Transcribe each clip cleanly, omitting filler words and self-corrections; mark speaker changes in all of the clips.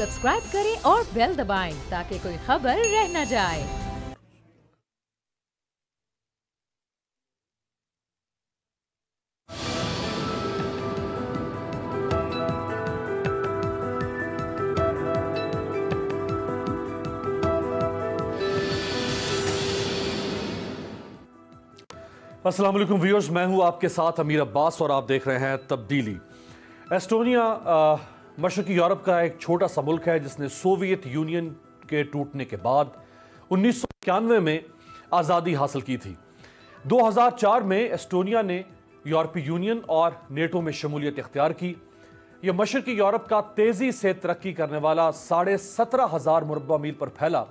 Speaker 1: Subscribe करें और bell दबाएं ताकि कोई खबर रह न जाए।
Speaker 2: अस्सलाम वालेकुम व्यूअर्स, मैं हूं आपके साथ अमीर अब्बास और आप देख रहे हैं तब्दीली। एस्टोनिया मशरकी यूरोप का एक छोटा सा मुल्क है जिसने सोवियत यूनियन के टूटने के बाद 1991 में आज़ादी हासिल की थी। 2004 में एस्टोनिया ने यूरोपीय यूनियन और नेटो में शमूलियत इख्तियार की। यह मशरकी यूरोप का तेजी से तरक्की करने वाला 17,500 मुरब्बा मील पर फैला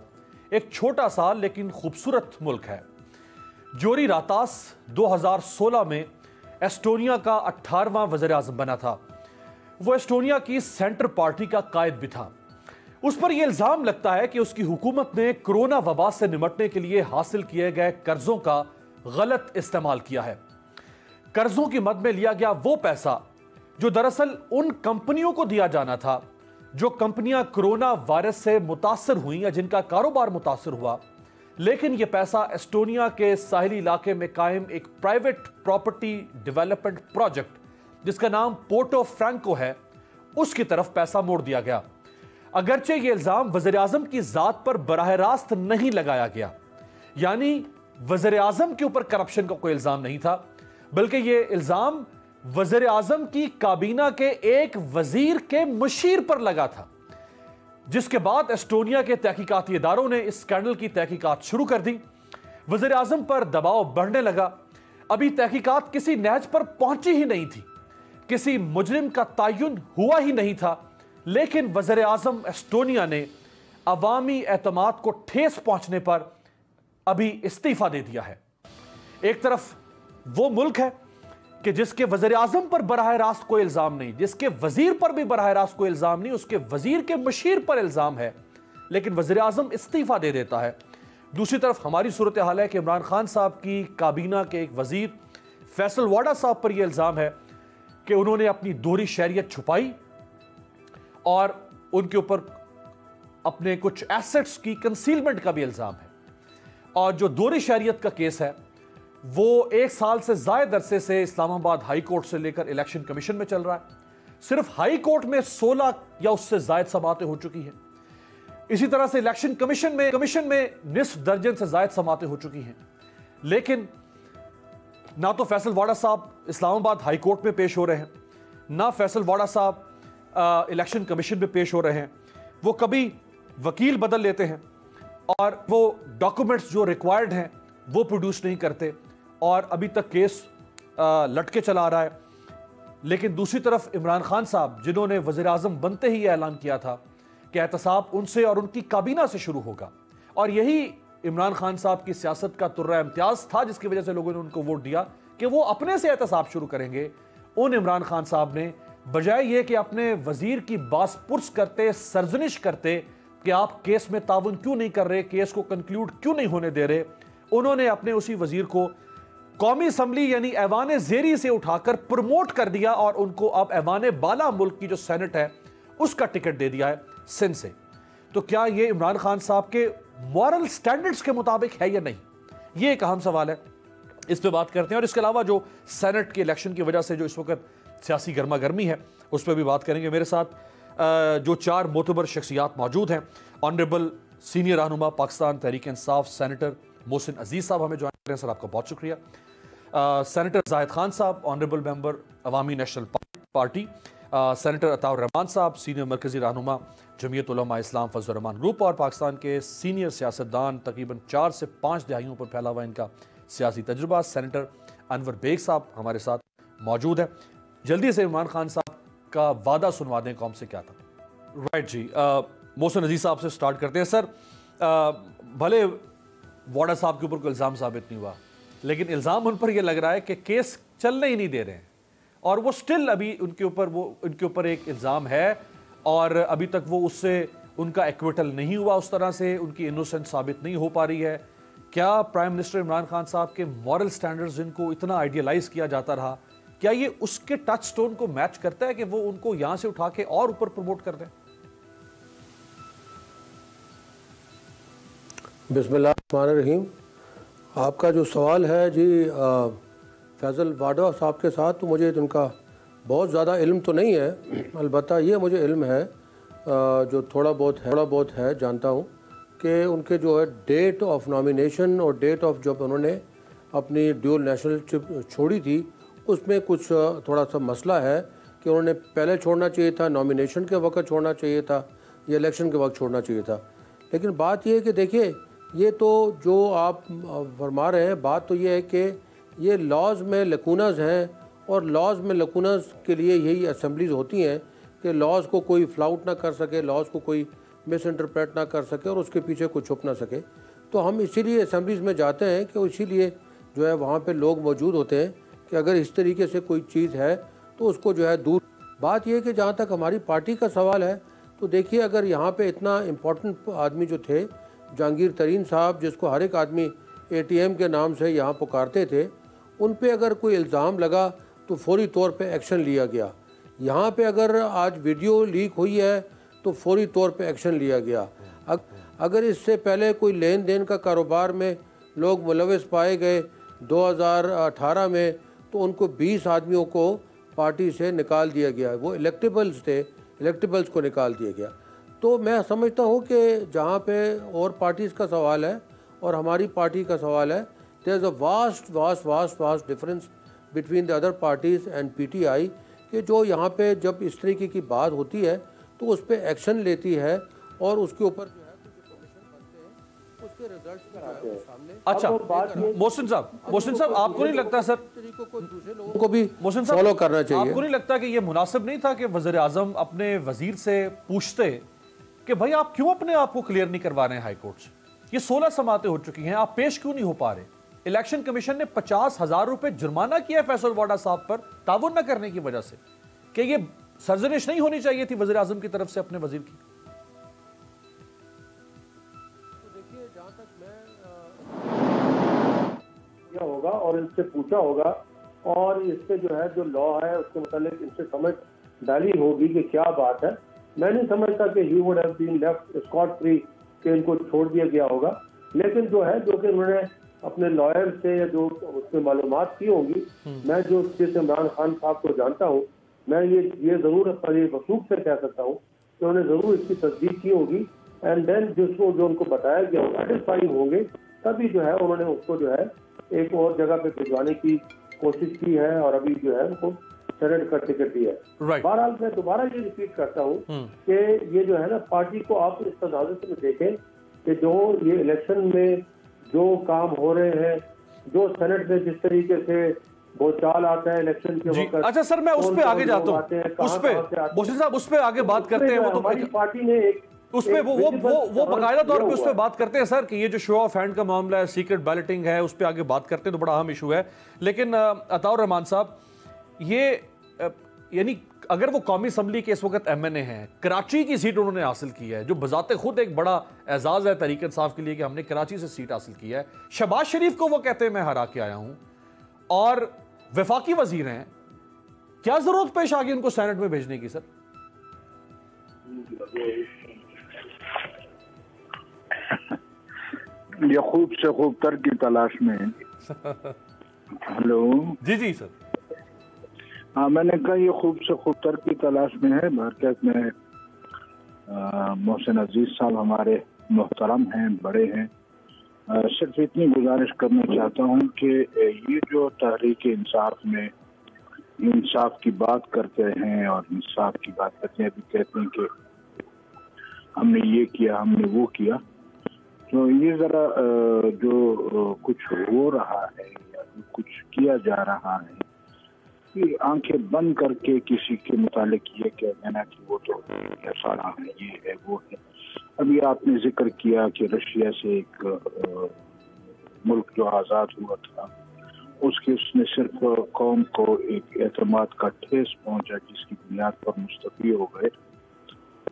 Speaker 2: एक छोटा सा लेकिन खूबसूरत मुल्क है। जोरी रातास 2016 में एस्टोनिया का 18वां वज़ीर आज़म बना था। वो एस्टोनिया की सेंटर पार्टी का कायद भी था। उस पर यह इल्जाम लगता है कि उसकी हुकूमत ने कोरोना वबा से निपटने के लिए हासिल किए गए कर्जों का गलत इस्तेमाल किया है। कर्जों की मद में लिया गया वो पैसा जो दरअसल उन कंपनियों को दिया जाना था जो कंपनियां कोरोना वायरस से मुतासर हुई या जिनका कारोबार मुतासर हुआ, लेकिन यह पैसा एस्टोनिया के साहिली इलाके में कायम एक प्राइवेट प्रॉपर्टी डेवलपमेंट प्रोजेक्ट जिसका नाम पोर्टो फ्रैंको है, उसकी तरफ पैसा मोड़ दिया गया। अगरचे यह इल्जाम वज़ीर आज़म की जात पर बराह रास्त नहीं लगाया गया, यानी वज़ीर आज़म के ऊपर करप्शन का कोई इल्जाम नहीं था, बल्कि यह इल्जाम वज़ीर आज़म की काबीना के एक वजीर के मुशीर पर लगा था। जिसके बाद एस्टोनिया के तहकीकाती इदारों ने इस स्कैंडल की तहकीकात शुरू कर दी। वज़ीर आज़म पर दबाव बढ़ने लगा। अभी तहकीकात किसी नहज पर पहुंची ही नहीं थी, किसी मुजरिम का तयन हुआ ही नहीं था, लेकिन वज़ीर आज़म एस्टोनिया ने अवामी एतमाद को ठेस पहुंचने पर अभी इस्तीफा दे दिया है। एक तरफ वो मुल्क है कि जिसके वज़ीर आज़म पर बराह रास्त कोई इल्जाम नहीं, जिसके वजीर पर भी बराह रास्त कोई इल्जाम नहीं, उसके वजीर के मुशीर पर इल्जाम है, लेकिन वज़ीर आज़म इस्तीफा दे देता है। दूसरी तरफ हमारी सूरत हाल है कि इमरान खान साहब की काबीना के एक वजीर फैसल वाडा साहब पर यह इल्जाम है कि उन्होंने अपनी दोहरी शहरियत छुपाई और उनके ऊपर अपने कुछ एसेट्स की कंसीलमेंट का भी इल्जाम है। और जो दोहरी शहरियत का केस है वो 1 साल से ज्यादा अरसे से इस्लामाबाद हाई कोर्ट से लेकर इलेक्शन कमीशन में चल रहा है। सिर्फ हाई कोर्ट में 16 या उससे ज्यादा समातें हो चुकी हैं। इसी तरह से इलेक्शन कमीशन में निस्फ दर्जन से ज्यादा समातें हो चुकी हैं, लेकिन ना तो फैसल वाडा साहब इस्लामाबाद हाई कोर्ट में पेश हो रहे हैं, ना फैसल वाडा साहब इलेक्शन कमीशन में पेश हो रहे हैं। वो कभी वकील बदल लेते हैं और वो डॉक्यूमेंट्स जो रिक्वायर्ड हैं वो प्रोड्यूस नहीं करते और अभी तक केस लटके चला आ रहा है। लेकिन दूसरी तरफ इमरान खान साहब, जिन्होंने वज़ीर आज़म बनते ही ऐलान किया था कि एहतसाब उनसे और उनकी काबीना से शुरू होगा, और यही इमरान खान साहब की सियासत का तुर्रा इम्तियाज था जिसकी वजह से लोगों ने उनको वोट दिया कि वो अपने से एहतसाब शुरू करेंगे। उन इमरान खान साहब ने बजाय ये कि अपने वजीर की बासपुर्स करते, सरजनिश करते कि आप केस में ताउन क्यों नहीं कर रहे, केस को कंक्लूड क्यों नहीं होने दे रहे, उन्होंने अपने उसी वजीर को कौमी असम्बली यानी ऐवान ज़ेरी से उठाकर प्रमोट कर दिया और उनको अब ऐवान बाला मुल्क की जो सेनेट है उसका टिकट दे दिया है सिंध से। तो क्या ये इमरान खान साहब के मॉरल स्टैंडर्ड्स के मुताबिक है या नहीं, ये एक अहम सवाल है। इस पे बात करते हैं। और इसके अलावा जो सेनेट के इलेक्शन की वजह से जो इस वक्त सियासी गर्मा गर्मी है उस पर भी बात करेंगे। मेरे साथ जो 4 मोतबर शख्सियात मौजूद हैं, ऑनरेबल सीनियर रहनुमा पाकिस्तान तहरीक इंसाफ सेनेटर मोहसिन अजीज साहब हमें ज्वाइन करें। सर आपका बहुत शुक्रिया। सेनेटर जाहिद खान साहब, honourable member Awami national party, senator Ataur Rahman साहब, सीनियर मरकजी रहनुमा जमीयत उलमा इस्लाम फजल रहमान ग्रुप और पाकिस्तान के सीनियर सियासतदान, तकरीबन 4 से 5 दहाइयों पर फैला हुआ इनका सियासी तजुर्बा, सेनेटर अनवर बेग साहब हमारे साथ मौजूद है। जल्दी से इमरान खान साहब का वादा सुनवा दें, कौम से क्या था। राइट जी, मोहसिन अजीज साहब से स्टार्ट करते हैं। सर, भले वाडा साहब के ऊपर कोई इल्ज़ाम साबित नहीं हुआ, लेकिन इल्ज़ाम उन पर यह लग रहा है कि केस चलने ही नहीं दे रहे हैं और वो स्टिल अभी उनके ऊपर एक इल्ज़ाम है और अभी तक वो उससे उनका एक्विटल नहीं हुआ, उस तरह से उनकी इनोसेंस साबित नहीं हो पा रही है। क्या प्राइम मिनिस्टर इमरान खान साहब के मॉरल स्टैंडर्ड्स जिनको इतना आइडियलाइज किया जाता रहा, क्या ये उसके टच स्टोन को मैच करता है कि वो उनको यहां से उठा के और ऊपर प्रमोट कर दें?
Speaker 3: बिस्मिल्लाहिर्रहमानिर्रहीम। आपका जो सवाल है जी फैज़ल वाडा साहब के साथ, तो मुझे उनका बहुत ज़्यादा इल्म तो नहीं है, अलबत्ता ये मुझे इल्म है जो थोड़ा बहुत है जानता हूँ कि उनके जो है डेट ऑफ नॉमिनेशन और डेट ऑफ जब उन्होंने अपनी ड्यूल नेशनलशिप छोड़ी थी उसमें कुछ थोड़ा सा मसला है कि उन्होंने पहले छोड़ना चाहिए था, नॉमिनेशन के वक्त छोड़ना चाहिए था या इलेक्शन के वक्त छोड़ना चाहिए था। लेकिन बात यह है कि देखिए, ये तो जो आप फरमा रहे हैं, बात तो ये है कि ये लॉज में लकूनस हैं और लॉज में लकूनस के लिए यही असम्बलीज़ होती हैं कि लॉज को कोई फ्लाउट ना कर सके, लॉज को कोई मिस इंटरप्रेट ना कर सके और उसके पीछे कुछ छुप ना सके। तो हम इसीलिए असम्बलीज़ में जाते हैं कि इसीलिए जो है वहाँ पे लोग मौजूद होते हैं कि अगर इस तरीके से कोई चीज़ है तो उसको जो है दूर। बात यह है कि जहाँ तक हमारी पार्टी का सवाल है, तो देखिए, अगर यहाँ पे इतना इम्पोर्टेंट आदमी जो थे जहांगीर तरीन साहब, जिसको हर एक आदमी ATM के नाम से यहाँ पुकारते थे, उन पे अगर कोई इल्ज़ाम लगा तो फौरी तौर पे एक्शन लिया गया। यहाँ पे अगर आज वीडियो लीक हुई है तो फौरी तौर पे एक्शन लिया गया। अगर इससे पहले कोई लेन देन का कारोबार में लोग मुलविस पाए गए 2018 में, तो उनको 20 आदमियों को पार्टी से निकाल दिया गया। वो इलेक्टेबल्स थे, इलेक्टेबल्स को निकाल दिया गया। तो मैं समझता हूँ कि जहाँ पे और पार्टीज़ का सवाल है और हमारी पार्टी का सवाल है, there is a vast difference between the other parties and PTI, कि जो यहाँ पे जब इस तरीके की बात होती है तो उस पर एक्शन लेती है और उसके ऊपर जो है कुछ कमीशन बनते हैं, उसके रिजल्ट कराते हैं सामने।
Speaker 2: अच्छा, मोहसिन साहब, आपको नहीं लगता सर
Speaker 3: तरीकों को दूसरे लोगों को भी फॉलो करना चाहिए?
Speaker 2: आपको नहीं लगता कि ये मुनासिब नहीं था कि वज़ीर आज़म अपने वजीर से पूछते कि भाई आप क्यों अपने आप को क्लियर नहीं करवा रहे हैं हाई कोर्ट से? ये 16 समातें हो चुकी हैं, आप पेश क्यों नहीं हो पा रहे? इलेक्शन कमीशन ने 50,000 रुपए जुर्माना किया फैसल वाडा साहब पर ताउन न करने की वजह से। कि ये सरजनिश नहीं होनी चाहिए थी वज़ीर आज़म की तरफ से अपने वजीर की?
Speaker 3: तो देखिए, जहाँ तक मैं होगा और इनसे पूछा होगा और इस पे जो है जो लॉ है उसके मुतालिक इनसे समझ डाली होगी कि क्या बात है। मैं नहीं समझता कि he would have been left scot free, कि इनको छोड़ दिया गया होगा। लेकिन जो है, जो कि उन्होंने अपने लॉयर से या जो उसमें मालूमात की होंगी, मैं जो जैसे इमरान खान साहब को जानता हूँ, मैं ये जरूर अपने वसूख से कह सकता हूँ कि उन्होंने जरूर इसकी तस्दीक की होगी एंड देन जिसको जो उनको बताया गया सेटिस्फाई होंगे, तभी जो है उन्होंने उसको जो है एक और जगह पे भिजवाने की कोशिश की है और अभी जो है उनको सेनेट का टिकट दिया है। बहरहाल मैं दोबारा ये रिपीट करता हूँ कि ये जो है ना, पार्टी को आप इस तजाजुत में देखें कि जो ये इलेक्शन में जो काम हो रहे हैं, जो सेनेट में जिस तरीके से भूचाल आता है इलेक्शन के वक्त।
Speaker 2: अच्छा सर, मैं उस पे आगे जाता हूँ, उस पे मोहसिन साहब उस पे आगे बात करते हैं। वो तो
Speaker 3: हमारी पार्टी ने एक
Speaker 2: उस पे वो बकायदा तौर पे उस पे बात करते हैं सर कि ये जो शो ऑफ हैंड का मामला है, सीक्रेट बैलेटिंग है, उस पे आगे बात करते हैं, तो बड़ा अहम इशू है। लेकिन अताउर रहमान साहब, ये यानी अगर वो कौमी असम्बली के इस वक्त MNA हैं, कराची की सीट उन्होंने हासिल की है, जो बजाते खुद एक बड़ा एजाज है तहरीक इंसाफ के लिए कि हमने कराची से सीट हासिल की है। शहबाज शरीफ को वो कहते हैं मैं हरा के आया हूं और वफाकी वजीर हैं, क्या जरूरत पेश आ गई उनको सेनेट में भेजने की सर?
Speaker 4: ये खूब से खूब तर की तलाश में। हेलो
Speaker 2: जी सर।
Speaker 4: हाँ, मैंने कहा ये खूब से खूब तर की तलाश में है। बरकत में मोहसिन अजीज साहब हमारे मोहतरम हैं, बड़े हैं। सिर्फ इतनी गुजारिश करना चाहता हूँ कि ये जो तहरीक इंसाफ में इंसाफ की बात करते हैं और इंसाफ की बात करते हैं, अभी कहते हैं कि हमने ये किया, हमने वो किया, तो ये जरा जो कुछ हो रहा है या कुछ किया जा रहा है, कि आंखें बंद करके किसी के मुतालिक ये कह देना कि वो तो ऐसा है, ये है, वो है। अभी आपने जिक्र किया कि रशिया से एक मुल्क जो आज़ाद हुआ था, उसके उसने सिर्फ कौम को एक एतमाद का ठेस पहुंचा जिसकी बुनियाद पर मुस्तफी हो गए।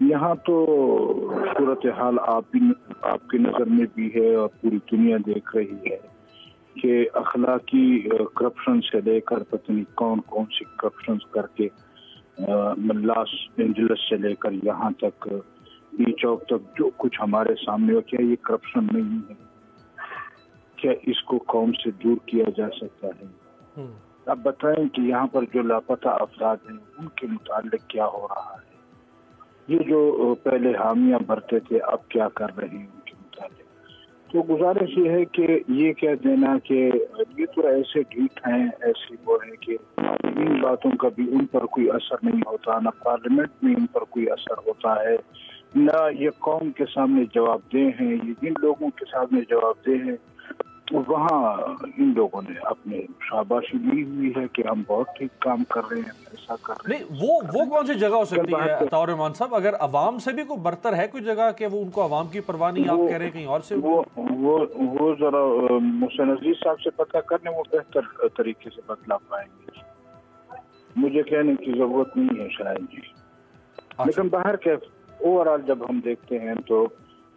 Speaker 4: यहाँ तो सूरत हाल आपकी नज़र में भी है और पूरी दुनिया देख रही है कि अखलाकी करप्शन से लेकर पता नहीं कौन कौन सी करप्शन करके लॉस एंजलिस से लेकर यहाँ तक बी चौक तक जो कुछ हमारे सामने हो, क्या ये करप्शन नहीं है? क्या इसको कौम से दूर किया जा सकता है? आप बताएं कि यहाँ पर जो लापता अफराद हैं उनके मुतालिक क्या हो रहा है? ये जो पहले हामियां भरते थे अब क्या कर रहे हैं उनके मुतालिक? तो गुजारिश ये है कि ये कह देना कि ये तो ऐसे ढीठ हैं, ऐसे वो है कि इन बातों का भी उन पर कोई असर नहीं होता, ना पार्लियामेंट में इन पर कोई असर होता है, ना ये कौम के सामने जवाबदेह हैं। ये जिन लोगों के सामने जवाबदेह हैं वहाँ इन लोगों ने अपने शाबाशी ली हुई है कि हम बहुत ठीक काम कर रहे हैं, ऐसा कर रहे हैं।
Speaker 2: नहीं, वो कौन सी जगह हो सकती है अताउर रहमान साहब? अगर अवाम से भी कोई बरतर है कोई जगह कि वो उनको अवाम की परवाह नहीं, आप कह रहे हैं कहीं और से?
Speaker 4: वो जरा मोहसिन अजीज साहब से पता करने, वो बेहतर तरीके से बतला पाएंगे। मुझे कहने की जरूरत नहीं है शायद जी। लेकिन बाहर के ओवरऑल जब हम देखते हैं तो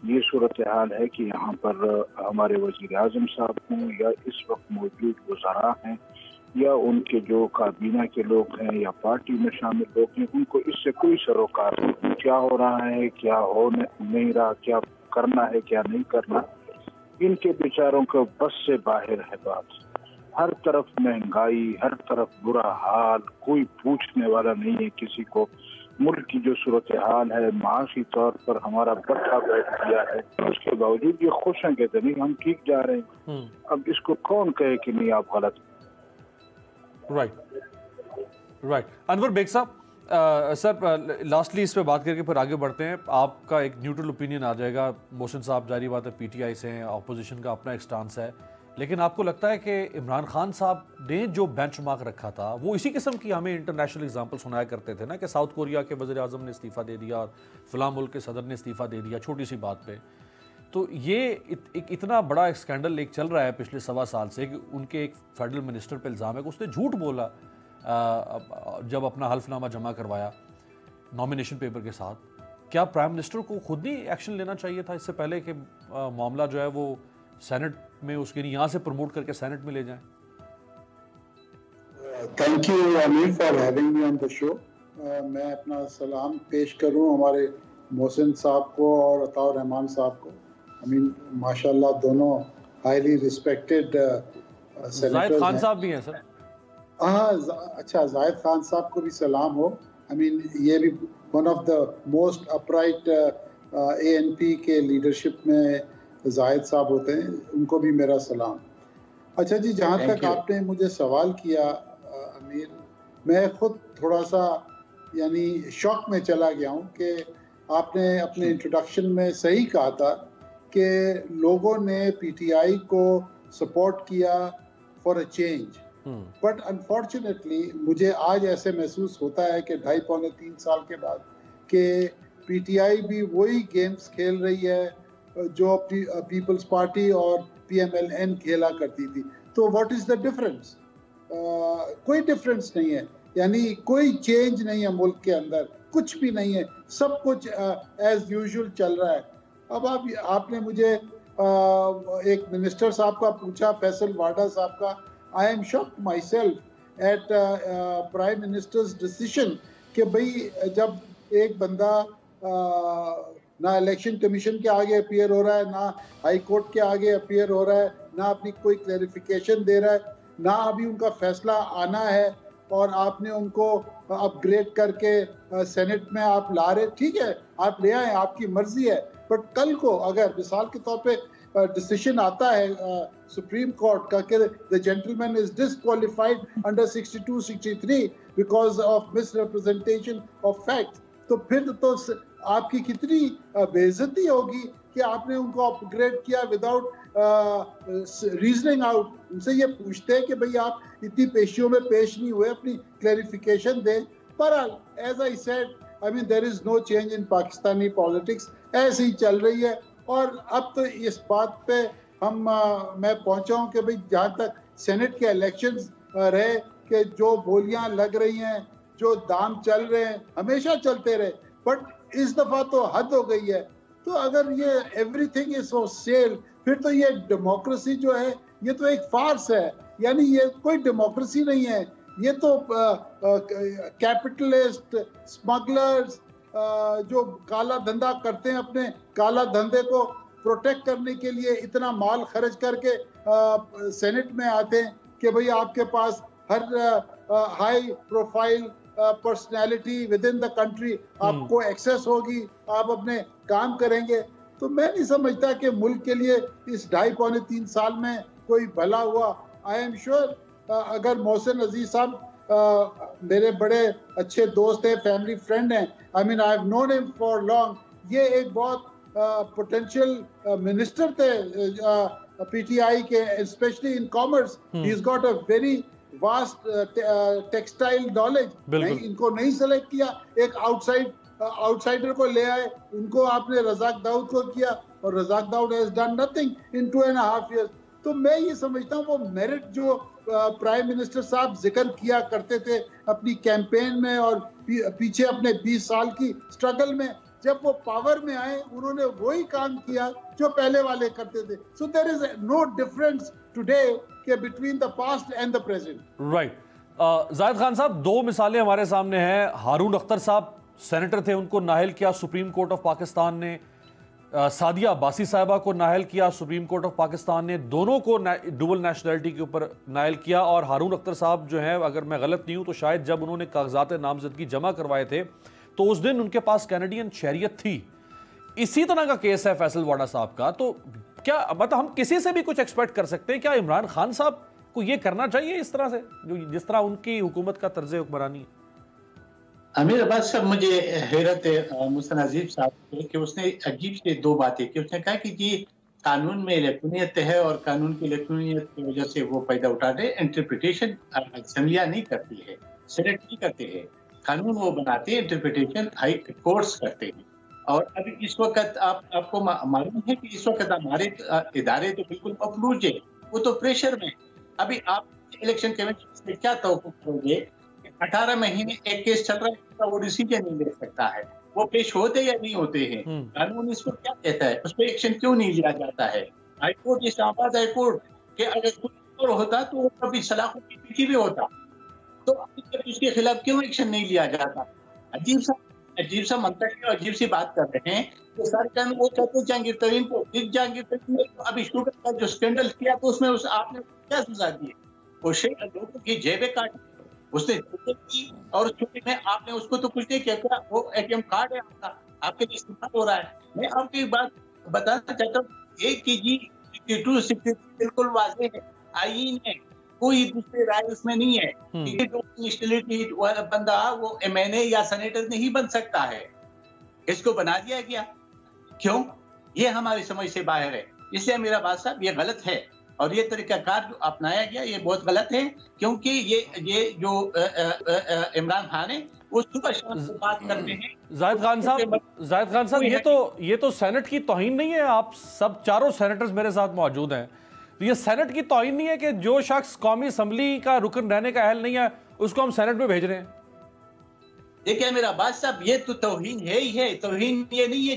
Speaker 4: ये सूरत हाल है कि यहाँ पर हमारे वजीर आजम साहब हों या इस वक्त मौजूद वज़रा हैं या उनके जो काबीना के लोग हैं या पार्टी में शामिल लोग हैं, उनको इससे कोई सरोकार नहीं। क्या हो रहा है, क्या हो नहीं रहा, क्या करना है, क्या नहीं करना, इनके बेचारों को बस से बाहर है बात। हर तरफ महंगाई, हर तरफ बुरा हाल, कोई पूछने वाला नहीं है किसी को। मुल्क की जो सूरत हाल है, माशी तौर पर हमारा बट्टा बैठ गया है, उसके बावजूद ये खुश हैं, कहते नहीं हम ठीक जा रहे हैं। अब इसको कौन कहे कि नहीं आप गलत?
Speaker 2: राइट। अनवर बेग साहब, सर लास्टली इस पे बात करके फिर आगे बढ़ते हैं। आपका एक न्यूट्रल ओपिनियन आ जाएगा। मोहसिन साहब जारी बात है पीटीआई से हैं, अपोजिशन का अपना एक स्टांस है, लेकिन आपको लगता है कि इमरान खान साहब ने जो बेंचमार्क रखा था वो इसी किस्म की हमें इंटरनेशनल एग्जांपल सुनाया करते थे ना, कि साउथ कोरिया के वज़ीर आज़म ने इस्तीफ़ा दे दिया और फ़लाँ मुल्क के सदर ने इस्तीफ़ा दे दिया छोटी सी बात पे। तो ये इतना बड़ा एक स्कैंडल एक चल रहा है पिछले 1.25 साल से कि उनके एक फेडरल मिनिस्टर पर इल्ज़ाम है कि उसने झूठ बोला जब अपना हल्फनामा जमा करवाया नॉमिनेशन पेपर के साथ। क्या प्राइम मिनिस्टर को खुद ही एक्शन लेना चाहिए था इससे पहले कि मामला जो है वो सेनेट में उसके यहाँ से प्रमोट करके सेनेट में ले जाएं?
Speaker 5: Thank you Aamir for having me on the show. मैं अपना सलाम पेश करूं हमारे मोहसिन साहब को और अताउर रहमान साहब को। आई मीन माशाल्लाह दोनों highly respected senators.
Speaker 2: Zahid Khan साहब भी हैं सर।
Speaker 5: हाँ, अच्छा, जाहिद खान साहब को भी सलाम हो। आई मीन ये भी one of the most upright ANP के लीडरशिप में जाहिद साहब होते हैं, उनको भी मेरा सलाम। अच्छा जी, जहाँ तक आपने मुझे सवाल किया अमीर, मैं खुद थोड़ा सा यानी शॉक में चला गया हूँ कि आपने अपने इंट्रोडक्शन में सही कहा था कि लोगों ने PTI को सपोर्ट किया for a change, but unfortunately मुझे आज ऐसे महसूस होता है कि 2.5-3 साल के बाद कि PTI भी वही गेम्स खेल रही है जो पीपल्स पार्टी और PMLN खेला करती थी। तो व्हाट इज द डिफरेंस? कोई डिफरेंस नहीं है, यानी कोई चेंज नहीं है मुल्क के अंदर, कुछ भी नहीं है, सब कुछ एज यूजुअल चल रहा है। अब आपने मुझे एक मिनिस्टर साहब का पूछा, फैसल वाडा साहब का। I am shocked my self eight prime ministers decision कि भाई जब एक बंदा ना इलेक्शन कमीशन के आगे अपीयर हो रहा है, ना हाई कोर्ट के आगे अपीयर हो रहा है, ना अपनी कोई क्लैरिफिकेशन दे रहा है, ना अभी उनका फैसला आना है, और आपने उनको अपग्रेड करके सेनेट में आप ला रहे। ठीक है, आप ले आए, आपकी मर्जी है, बट कल को अगर मिसाल के तौर पे डिसीजन आता है सुप्रीम कोर्ट का कि the gentleman is disqualified under 62-63 because of misrepresentation of fact, तो फिर तो आपकी कितनी बेइज्जती होगी कि आपने उनको अपग्रेड किया विदाउट रीजनिंग आउट। उनसे ये पूछते हैं कि भाई आप इतनी पेशियों में पेश नहीं हुए, अपनी क्लैरिफिकेशन दें। पर as I said, I mean there is no change in Pakistani politics, ऐसे ही चल रही है। और अब तो इस बात पे मैं पहुंचा हूं कि भाई जहाँ तक सेनेट के इलेक्शंस रहे कि जो बोलियां लग रही हैं, जो दाम चल रहे हैं, हमेशा चलते रहे, बट इस दफा तो हद हो गई है। तो अगर ये एवरीथिंग इज फॉर सेल, फिर तो ये डेमोक्रेसी जो है ये तो एक फार्स है, यानी ये कोई डेमोक्रेसी नहीं है, ये तो कैपिटलिस्ट स्मगलर्स जो काला धंधा करते हैं, अपने काला धंधे को प्रोटेक्ट करने के लिए इतना माल खर्च करके सेनेट में आते हैं कि भाई आपके पास हर high profile personality within the country आपको एक्सेस होगी, आप अपने काम करेंगे। तो मैं नहीं समझता कि मुल्क के लिए इस 2.5-3 साल में कोई भला हुआ। आई एम श्योर अगर मोहसिन अजीज साहब मेरे बड़े अच्छे दोस्त हैं, फैमिली फ्रेंड हैं, I mean I have known him for long, ये एक बहुत पोटेंशियल मिनिस्टर थे पीटीआई के, specially in commerce. He is got a very vast textile knowledge. इनको नहीं सेलेक्ट किया, एक आउटसाइडर को ले आए, उनको आपने रज़ाक दाऊद को किया और Razak Dawood has done nothing in 2.5 years। तो मैं ये समझता हूँ वो मेरिट जो प्राइम मिनिस्टर साहब जिक्र किया करते थे अपनी कैंपेन में और पीछे अपने 20 साल की स्ट्रगल में, जब वो पावर में आए उन्होंने वही काम किया जो पहले वाले करते थे। So there is no difference today के between the past and the present.
Speaker 2: Right. Zahid Khan साहब, 2 मिसालें हमारे सामने हैं। हारून अख्तर साहब सेनेटर थे, उनको नाहल किया सुप्रीम कोर्ट ऑफ पाकिस्तान ने। सादिया अब्बासी साहिबा को नाहल किया सुप्रीम कोर्ट ऑफ पाकिस्तान ने। दोनों को डुबल नेशनलिटी के ऊपर नाहल किया। और हारून अख्तर साहब जो हैं, अगर मैं गलत नहीं हूं तो शायद जब उन्होंने कागजात नामजदगी जमा करवाए थे तो उस दिन उनके पास कैनेडियन शहरियत थी। इसी तरह का केस है फैसल वाडा साहब का। तो क्या मतलब हम किसी से भी कुछ एक्सपेक्ट कर सकते हैं? क्या इमरान खान साहब को ये करना चाहिए इस तरह से, जिस तरह उनकी हुकूमत का तर्ज हुक्मरानी है?
Speaker 6: अमीर अब्बास साहब, मुझे हैरत है मोहसिन अजीज साहब कि उसने अजीब से 2 बातें की। उसने कहा कि जी कानून में लेकुनियत है और कानून की लेकुनियत की वजह से वो पैदा उठा रहे। इंटरप्रिटेशन असम्बलियां नहीं करती है, सेनेट नहीं करते हैं, कानून वो बनाते हैं, इंटरप्रिटेशन हाई कोर्ट्स करते हैं। और अभी इस वक्त आपको मालूम है कि इस वक्त हमारे इदारे तो बिल्कुल मफलूज है, वो तो प्रेशर में। अभी आप इलेक्शन कमीशन से क्या तवक्कुल करोगे? 18 महीने एक केस चल रहा है, वो डिसीजन नहीं ले सकता है, वो पेश होते या नहीं होते हैं, कानून इसको क्या कहता है, उस पर एक्शन क्यों नहीं लिया जाता है? हाईकोर्ट, इस्लामाबाद हाईकोर्ट के अगर कुछ और होता तो वो कभी सलाखों की पीछे भी होता, तो अभी तक उसके खिलाफ क्यों एक्शन नहीं लिया जाता? अजीब सा मंतक है, अजीब सी बात कर रहे हैं। तो सर वो कहते जहांगीर तरीन को, जहांगीर तरीन ने अभी शुगर का जो स्कैंडल किया तो उसमें आपने क्या सजा दी? वो लोगों की जेबें काटी, उसने छुट्टी की और छुट्टी में आपने उसको तो कुछ नहीं किया। वो एटीएम कार्ड है आपके लिए इस्तेमाल हो रहा है। मैं आपकी बात बताना चाहता हूँ, एक की जी 62 बिल्कुल वाज़ेह है, आईन है, कोई दूसरी राय उसमें नहीं है। ये जो नेशनलिटी वाला बंदा वो एमएनए या सेनेटर नहीं बन सकता है, इसको बना दिया गया। क्यों? ये हमारी समझ से बाहर है। इसलिए मेरा बात साहब ये गलत है और ये तरीकाकार जो अपनाया गया ये बहुत गलत है, क्योंकि ये जो इमरान खान है वो सुबह शाम से बात करते हैं।
Speaker 2: जाहिद खान साहब ये तो सेनेट की तौहीन नहीं है? आप सब चारों सेनेटर्स मेरे साथ मौजूद हैं, तो ये सेनेट की तौहीन नहीं है कि जो शख्स कौमी असम्बली का रुकन रहने का अहल नहीं है उसको हम सेनेट में भेज रहे हैं?
Speaker 6: देखिए मेरा बात साहब, ये तो तौहीन है ही है। तौहीन ये नहीं है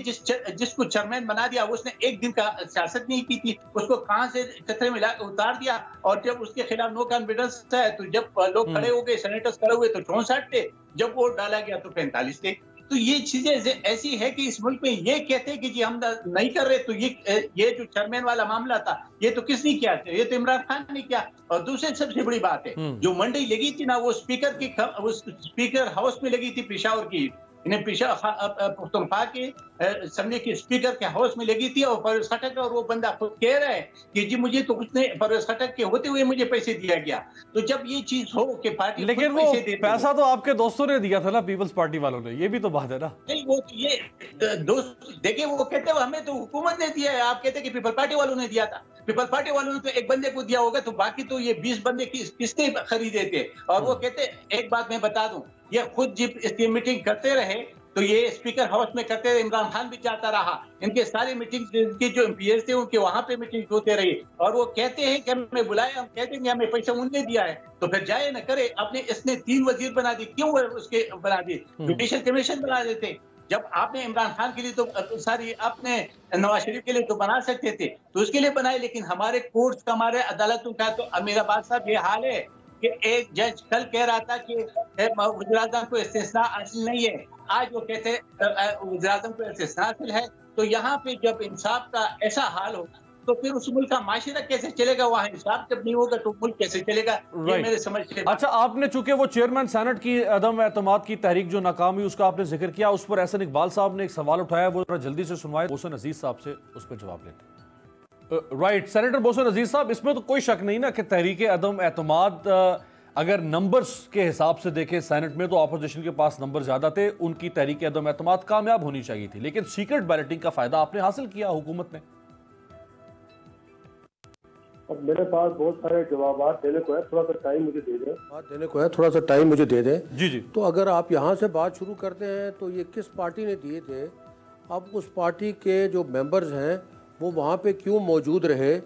Speaker 6: जिसको चेयरमैन बना दिया, उसने एक दिन का सियासत नहीं की थी, उसको कहां से कतरे में उतार दिया। और जब उसके खिलाफ नो कॉन्फिडेंस है तो जब लोग खड़े हो गए, सेनेटर्स खड़े हुए तो 64 थे, जब वोट डाला गया तो 45 थे। तो ये चीजें ऐसी है कि इस मुल्क में ये कहते हैं कि जी हम नहीं कर रहे। तो ये जो चेयरमैन वाला मामला था ये तो किसने किया? ये तो इमरान खान ने किया। और दूसरी सबसे बड़ी बात है, जो मंडी लगी थी ना, वो स्पीकर हाउस में लगी थी पेशावर की, इन्हें पख्तूनख्वा के असेंबली के स्पीकर के हाउस में लगी थी। और परवेज खटक और वो बंदा खुद कह रहा है कि जी मुझे तो कुछ नहीं, परवेज खटक के होते हुए मुझे पैसे दिया गया। तो जब ये चीज हो कि पार्टी,
Speaker 2: लेकिन वो पैसा तो आपके दोस्तों ने दिया था ना, पीपल्स पार्टी वालों ने, ये भी तो बात है ना।
Speaker 6: नहीं, वो ये दोस्त देखिए वो कहते हैं हमें तो हुकूमत ने दिया है, आप कहते हैं कि पीपल पार्टी वालों ने दिया था। पीपल पार्टी वालों ने तो एक बंदे को दिया होगा, तो बाकी तो ये 20 बंदे किसने खरीदे थे। और वो कहते, एक बात मैं बता दूं, ये खुद जब इसकी मीटिंग करते रहे तो ये स्पीकर हाउस में करते रहे, इमरान खान भी जाता रहा, इनके सारी मीटिंग के जो एमपीएस थे उनके वहां पे मीटिंग होते रही। और वो कहते हैं कि हमें बुलाए, हम कहते हैं हमें पैसा उनने दिया है, तो फिर जाए ना करे। अपने इसने 3 वजीर बना दी, क्यों उसके बना दिए? जुडिशल कमीशन बना देते। जब आपने इमरान खान के लिए तो सारी, आपने नवाज शरीफ के लिए तो बना सकते थे, तो उसके लिए बनाए। लेकिन हमारे कोर्ट्स का, हमारे अदालतों का तो मेरा बात साहब ये हाल है कि एक जज कल कह रहा था कि वज़ीर-ए-आज़म को इस्तिस्ना हासिल नहीं है, आज वो कहते हैं वज़ीर-ए-आज़म को इस्तिस्ना हासिल है। तो यहाँ पे जब इंसाफ का ऐसा हाल हो तो फिर उस मुल्क का माशरा कैसे चलेगा? वहाँ इंसाफ जब नहीं होगा तो मुल्क कैसे चलेगा? ये मेरे समझ से।
Speaker 2: अच्छा, आपने चूंकि वो चेयरमैन सेनेट की अदम एतमाद की तहरीक जो नाकाम हुई उसका आपने जिक्र किया, उस पर एहसन इकबाल साहब ने एक सवाल उठाया, वो जरा जल्दी से सुनवाए, मोहसिन अजीज साहब से उस पर जवाब लेते। राइट, सेनेटर मोहसिन अजीज साहब, इसमें तो कोई शक नहीं ना कि तहरीक अदम एतमाद अगर नंबर्स के हिसाब से देखें सेनेट में तो अपोजिशन के पास नंबर ज्यादा थे, उनकी तहरीक अदम एतमाद कामयाब होनी चाहिए थी, लेकिन सीक्रेट बैलेटिंग का फायदा आपने हासिल किया हुकूमत ने।
Speaker 3: अब मेरे पास बहुत सारे जवाब देने को है, थोड़ा सा टाइम मुझे दे दें। बात देने को है, थोड़ा सा टाइम मुझे दे दें।
Speaker 2: जी जी।
Speaker 3: तो अगर आप यहाँ से बात शुरू करते हैं तो ये किस पार्टी ने दिए थे, अब उस पार्टी के जो मेंबर्स हैं वो वहाँ पे क्यों मौजूद रहे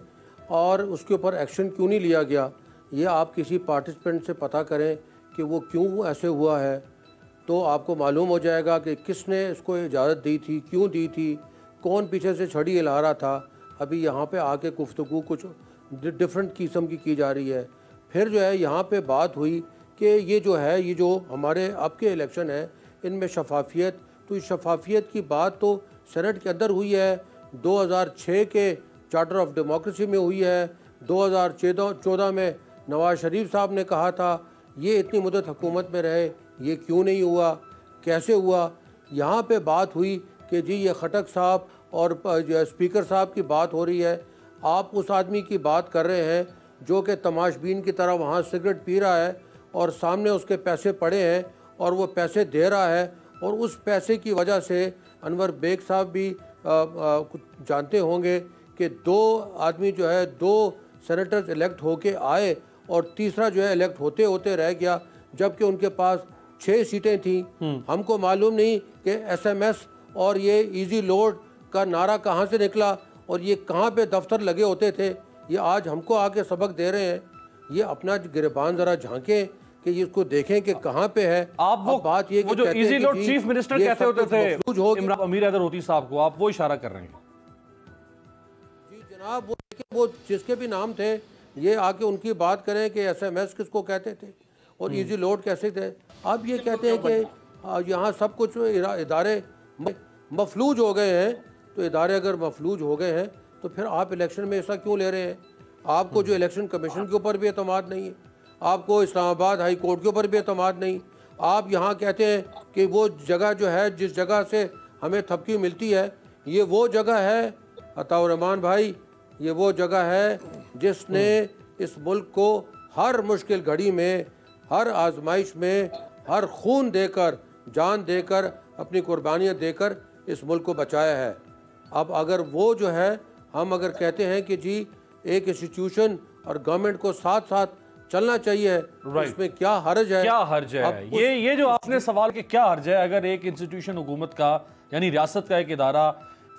Speaker 3: और उसके ऊपर एक्शन क्यों नहीं लिया गया, ये आप किसी पार्टिसिपेंट से पता करें कि वो क्यों ऐसे हुआ है, तो आपको मालूम हो जाएगा कि किसने इसको इजाज़त दी थी, क्यों दी थी, कौन पीछे से छड़ी हिला रहा था। अभी यहाँ पे आके गुफ्तगू कुछ डिफरेंट किस्म की जा रही है। फिर जो है यहाँ पे बात हुई कि ये जो है, ये जो हमारे अब के इलेक्शन है इनमें शफाफियत, तो इस शफाफियत की बात तो सेनेट के अंदर हुई है, 2006 के चार्टर ऑफ डेमोक्रेसी में हुई है, 2014 में नवाज शरीफ साहब ने कहा था ये इतनी मुद्दत हुकूमत में रहे, ये क्यों नहीं हुआ, कैसे हुआ। यहाँ पे बात हुई कि जी ये खटक साहब और जो स्पीकर साहब की बात हो रही है, आप उस आदमी की बात कर रहे हैं जो कि तमाशबीन की तरह वहाँ सिगरेट पी रहा है और सामने उसके पैसे पड़े हैं और वो पैसे दे रहा है, और उस पैसे की वजह से अनवर बेग साहब भी जानते होंगे कि 2 आदमी जो है 2 सेनेटर्स इलेक्ट होके आए और तीसरा जो है इलेक्ट होते होते रह गया, जबकि उनके पास 6 सीटें थी। हमको मालूम नहीं कि SMS और ये इजी लोड का नारा कहाँ से निकला और ये कहाँ पे दफ्तर लगे होते थे, ये आज हमको आके सबक दे रहे हैं। ये अपना गिरबान जरा झांकें कि इसको देखें कि कहाँ पे है।
Speaker 2: आप वो
Speaker 3: बात ये
Speaker 2: वो जो इजी लोड चीफ मिनिस्टर कहते होते थे इमरान अमीर हैदर होती साहब को, आप वो इशारा कर रहे हैं?
Speaker 3: जी जनाब, वो जिसके भी नाम थे ये आके उनकी बात करें कि SMS किसको कहते थे और इजी लोड कैसे थे। आप ये कहते हैं कि यहाँ सब कुछ इदारे मफलूज हो गए हैं, तो इदारे अगर मफलूज हो गए हैं तो फिर आप इलेक्शन में ऐसा क्यों ले रहे हैं? आपको जो इलेक्शन कमीशन के ऊपर भी एतमाद नहीं है, आपको इस्लामाबाद हाई कोर्ट के ऊपर भी एतमाद नहीं। आप यहाँ कहते हैं कि वो जगह जो है जिस जगह से हमें थपकी मिलती है, ये वो जगह है अताउर रहमान भाई, ये वो जगह है जिसने इस मुल्क को हर मुश्किल घड़ी में, हर आजमाइश में, हर खून देकर, जान देकर, अपनी कुर्बानियाँ देकर इस मुल्क को बचाया है। अब अगर वो जो है, हम अगर कहते हैं कि जी एक इंस्टीट्यूशन और गवर्नमेंट को साथ साथ चलना चाहिए, इसमें क्या हर्ज है?
Speaker 2: क्या हर्ज है? ये जो आपने सवाल कि क्या हर्ज है, अगर एक इंस्टीट्यूशन हुकूमत का यानी रियासत का एक इदारा,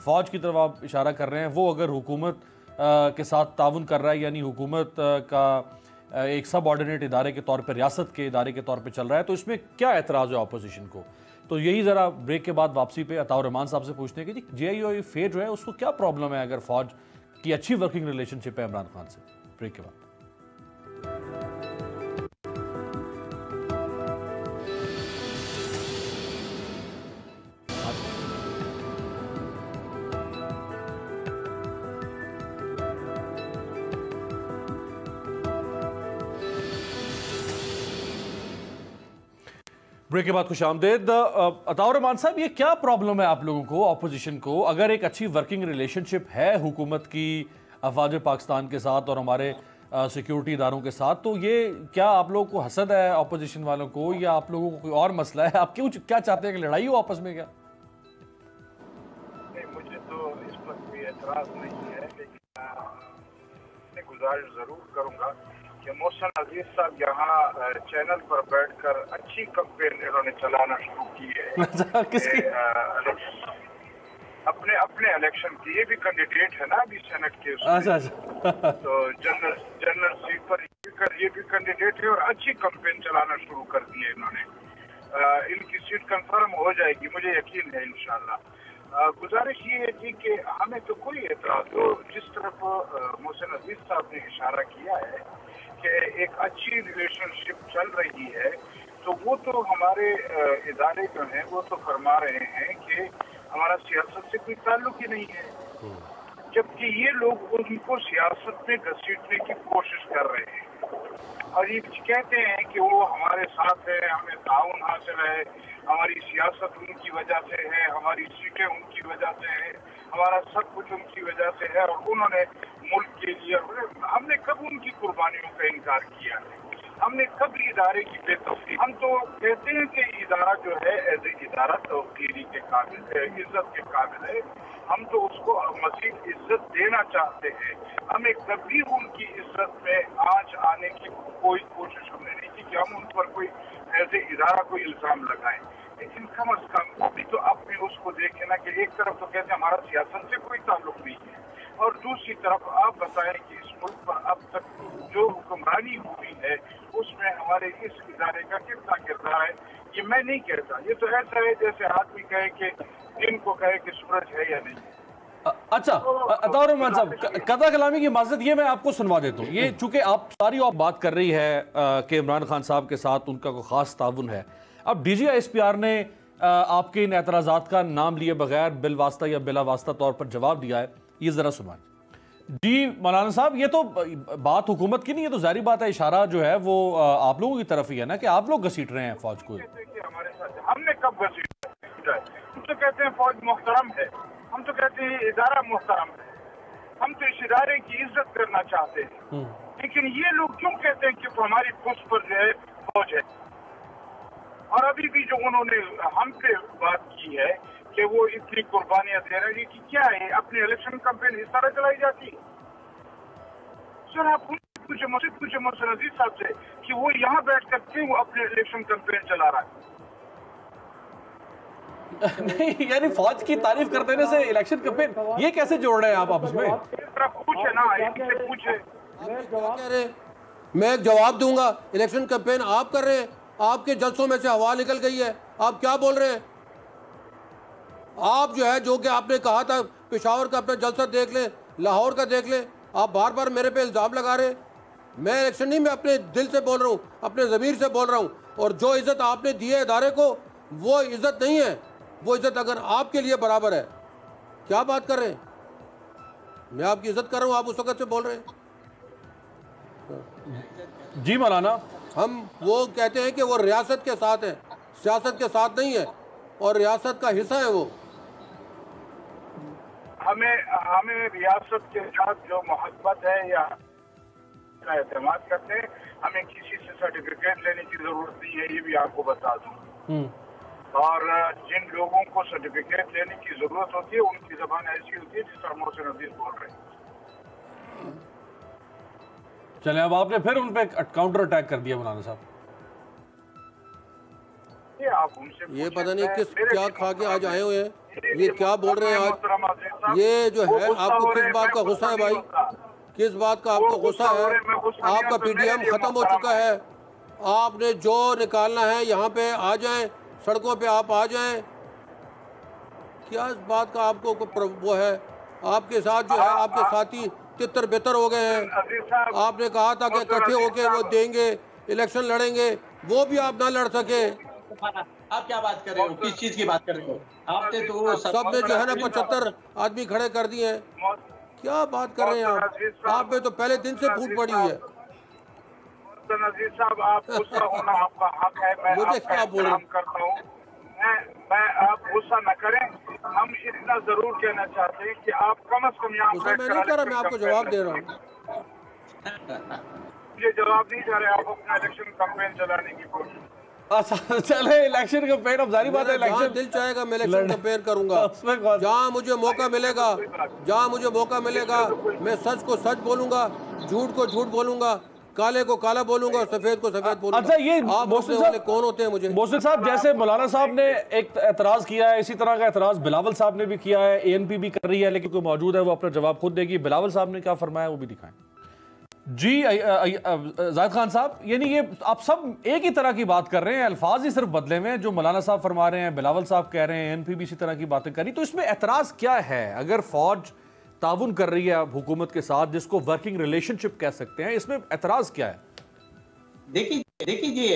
Speaker 2: फौज की तरफ आप इशारा कर रहे हैं, वो अगर हुकूमत के साथ ताउन कर रहा है, यानी हुकूमत का एक सब ऑर्डिनेट इदारे के तौर पर, रियासत के इदारे के तौर पर चल रहा है, तो इसमें क्या एतराज़ है अपोजिशन को? तो यही ज़रा ब्रेक के बाद वापसी पे अताउर रहमान साहब से पूछते हैं कि जी JIOI जो है उसको क्या प्रॉब्लम है अगर फौज की अच्छी वर्किंग रिलेशनशिप है इमरान खान से? ब्रेक के बाद। ब्रेक के बाद खुश आमदेद। अताउर रहमान साहब, ये क्या प्रॉब्लम है आप लोगों को, ऑपोजिशन को, अगर एक अच्छी वर्किंग रिलेशनशिप है हुकूमत की अफवाज पाकिस्तान के साथ और हमारे सिक्योरिटी इदारों के साथ, तो ये क्या आप लोगों को हसद है ऑपोजिशन वालों को, या आप लोगों को कोई और मसला है? आप क्यों क्या चाहते हैं कि लड़ाई हो आपस में? क्या
Speaker 4: नहीं, मुझे तो इस पर कोई एतराज नहीं है, लेकिन गुजारिश जरूर करूंगा कि मोहसिन अजीज साहब यहाँ चैनल पर बैठकर अच्छी कैंपेन इन्होंने चलाना शुरू की है।
Speaker 2: किसकी?
Speaker 4: अपने इलेक्शन की। ये भी कैंडिडेट है ना अभी सेनेट के।
Speaker 2: अच्छा।
Speaker 4: तो जनरल सीट पर ये भी कैंडिडेट है और अच्छी कैंपेन चलाना शुरू कर दी है इन्होंने। इनकी सीट कंफर्म हो जाएगी, मुझे यकीन है इंशाल्लाह। गुजारिश ये है जी कि हमें तो कोई एतराज हो, जिस तरफ मोहसिन अजीज साहब ने इशारा किया है कि एक अच्छी रिलेशनशिप चल रही है, तो वो तो हमारे इदारे जो हैं वो तो फरमा रहे हैं कि हमारा सियासत से कोई ताल्लुक ही नहीं है, जबकि ये लोग उनको सियासत में घसीटने की कोशिश कर रहे हैं और ये कहते हैं कि वो हमारे साथ है, हमें ताउन हासिल है, हमारी सियासत उनकी वजह से है, हमारी सीटें उनकी वजह से है, हमारा सब कुछ उनकी वजह से है और उन्होंने मुल्क के लिए, हमने कब उनकी कुर्बानियों का इनकार किया है? हमने कब इदारे की बेतौफीकी? हम तो कहते हैं कि इदारा जो है एज ए इदारा तवकीली के काबिल है, इज्जत के काबिल है, हम तो उसको मज़ीद इज्जत देना चाहते हैं। हमें कभी उनकी इज्जत में आंच आने की कोई कोशिश हमने नहीं की कि हम उन पर कोई एज ए इदारा कोई इल्ज़ाम लगाएं, लेकिन कम अज कम अभी तो अपने उसको देखें ना कि एक तरफ तो कहते हैं हमारा सियासत से कोई ताल्लुक नहीं है और दूसरी तरफ आप बताएं कि इस मुल्क पर अब तक जो हुक्मरानी हुई है उसमें हमारे इस इदारे का कितना किरदार है, ये मैं नहीं कहता। ये तो ऐसा है जैसे आदमी कहे कि दिन को कहे कि सूरज है या नहीं।
Speaker 2: अच्छा अताउर रहमान साहब, कदा कलामी की माज़रत ये मैं आपको सुनवा देता हूँ। ये चूंकि आप सारी बात कर रही है कि इमरान खान साहब के साथ उनका कोई ख़ास ताउन है, अब DGISPR ने आपके इन एतराज़ात का नाम लिए बगैर बिलवास्ता या बिला वास्ता तौर पर जवाब दिया है, ये ज़रा सुनाएं। जी मौलाना साहब, ये तो बात हुकूमत की नहीं है, तो जाहिर बात है इशारा जो है वो आप लोगों की तरफ ही है ना कि आप लोग घसीट रहे हैं फौज को।
Speaker 4: हमारे साथ हमने कब घसीटा है? हम तो कहते हैं फौज मुहतरम है, हम तो कहते हैं इदारा मुहतरम है, हम तो इस इदारे की इज्जत करना चाहते हैं, लेकिन ये लोग क्यों कहते हैं कि हमारी पुष्ट पर जो है फौज है? और अभी भी जो उन्होंने हम पे बात की है कि वो इतनी कुर्बानियां दे रहे हैं कि क्या है, अपनी इलेक्शन कैंपेन इस तरह चलाई जाती? सर आप पूछे मोहसिन अजीज साहब से कि वो यहाँ बैठ कर क्यों अपने इलेक्शन कैंपेन चला रहा है?
Speaker 2: नहीं यानी फौज की तारीफ कर देने से इलेक्शन कैंपेन ये कैसे जोड़ रहे हैं आप आपस में?
Speaker 4: पूछे ना, इनसे पूछे।
Speaker 3: मैं एक जवाब दूंगा। इलेक्शन कैंपेन आप कर रहे हैं, आपके जलसों में से हवा निकल गई है, आप क्या बोल रहे हैं? आप जो है, जो कि आपने कहा था पेशावर का अपना जलसा देख लें, लाहौर का देख लें, आप बार बार मेरे पे इल्ज़ाम लगा रहे हैं। मैं इलेक्शन नहीं, मैं अपने दिल से बोल रहा हूँ, अपने ज़मीर से बोल रहा हूँ। और जो इज़्ज़त आपने दी है इदारे को, वो इज़्ज़त नहीं है। वो इज़्ज़त अगर आपके लिए बराबर है, क्या बात कर रहे हैं? मैं आपकी इज़्ज़त कर रहा हूँ, आप उस वक़्त से बोल रहे हैं।
Speaker 2: जी मौलाना,
Speaker 3: हम वो कहते हैं कि वो रियासत के साथ है, सियासत के साथ नहीं है, और रियासत का हिस्सा है वो।
Speaker 4: हमें रियासत के साथ जो मोहब्बत है या एतमाद करते हैं, हमें किसी से सर्टिफिकेट लेने की जरूरत नहीं है, ये भी आपको बता दूं। और जिन लोगों को सर्टिफिकेट लेने की जरूरत होती है उनकी जबान ऐसी होती है जिस तरह मोहसिन अजीज बोल रहे हैं।
Speaker 2: चले, अब आपने फिर उन पे काउंटर अटैक कर दिया मौलाना साहब।
Speaker 3: ये पता नहीं किस क्या खा के आज आए हुए हैं, ये क्या बोल रहे हैं आज? ये जो है, आपको किस बात का गुस्सा है भाई? किस बात का आपको गुस्सा है? आपका PDM खत्म हो चुका है, आपने जो निकालना है यहाँ पे आ जाएं, सड़कों पे आप आ जाएं। क्या इस बात का आपको वो है? आपके साथ जो है आपके साथी तितर बितर हो गए हैं। आपने कहा था कि इकट्ठे होके वो देंगे, इलेक्शन लड़ेंगे, वो भी आप ना लड़ सके।
Speaker 6: आप क्या बात कर रहे हो? किस चीज की बात कर रहे हो? आपने तो
Speaker 3: सब ने जो है ना 75 आदमी खड़े कर दिए हैं। क्या बात कर रहे हैं आप में तो पहले दिन से फूट पड़ी हुई है।
Speaker 4: नजीर साहब, आप गुस्सा होना आपका हक है, मैं
Speaker 3: मुझे क्या बोल
Speaker 4: करता हूँ। मैं आप गुस्सा न करें, हम इतना जरूर कहना चाहते हैं कि आप कम अज कम यहाँ
Speaker 3: मैं नहीं कर रहा, मैं आपको जवाब दे रहा हूँ।
Speaker 4: मुझे जवाब नहीं दे रहे, आप अपना इलेक्शन कैंपेन चलाने की कोशिश।
Speaker 2: अच्छा चले, इलेक्शन कैंपेन, अब जारी बात है इलेक्शन
Speaker 3: दिल चाहेगा मैं इलेक्शन कैंपेन करूंगा। जहाँ मुझे मौका मिलेगा, जहाँ मुझे मौका मिलेगा, मैं सच को सच बोलूंगा, झूठ को झूठ बोलूंगा, काले को काला बोलूंगा, सफेद को सफेद बोलूंगा।
Speaker 2: अच्छा, ये
Speaker 3: मोहसिन साहब कौन होते हैं? मुझे
Speaker 2: मोहसिन साहब, जैसे मौलाना साहब ने एक एतराज किया है, इसी तरह का एतराज बिलावल साहब ने भी किया है, ANP भी कर रही है, लेकिन कोई मौजूद है, वो अपना जवाब खुद देगी। बिलावल साहब ने क्या फरमाया वो भी दिखाएं। जी जाहिद खान साहब, यानी ये आप सब एक ही तरह की बात कर रहे हैं, अल्फाज ही सिर्फ बदले हुए हैं। जो मौलाना साहब फरमा रहे हैं, बिलावल साहब कह रहे हैं, एनपी भी इसी तरह की बातें कर रही, तो इसमें एतराज़ क्या है? अगर फौज ताउन कर रही है हुकूमत के साथ, जिसको वर्किंग रिलेशनशिप कह सकते हैं, इसमें एतराज़ क्या है?
Speaker 6: देखिए जी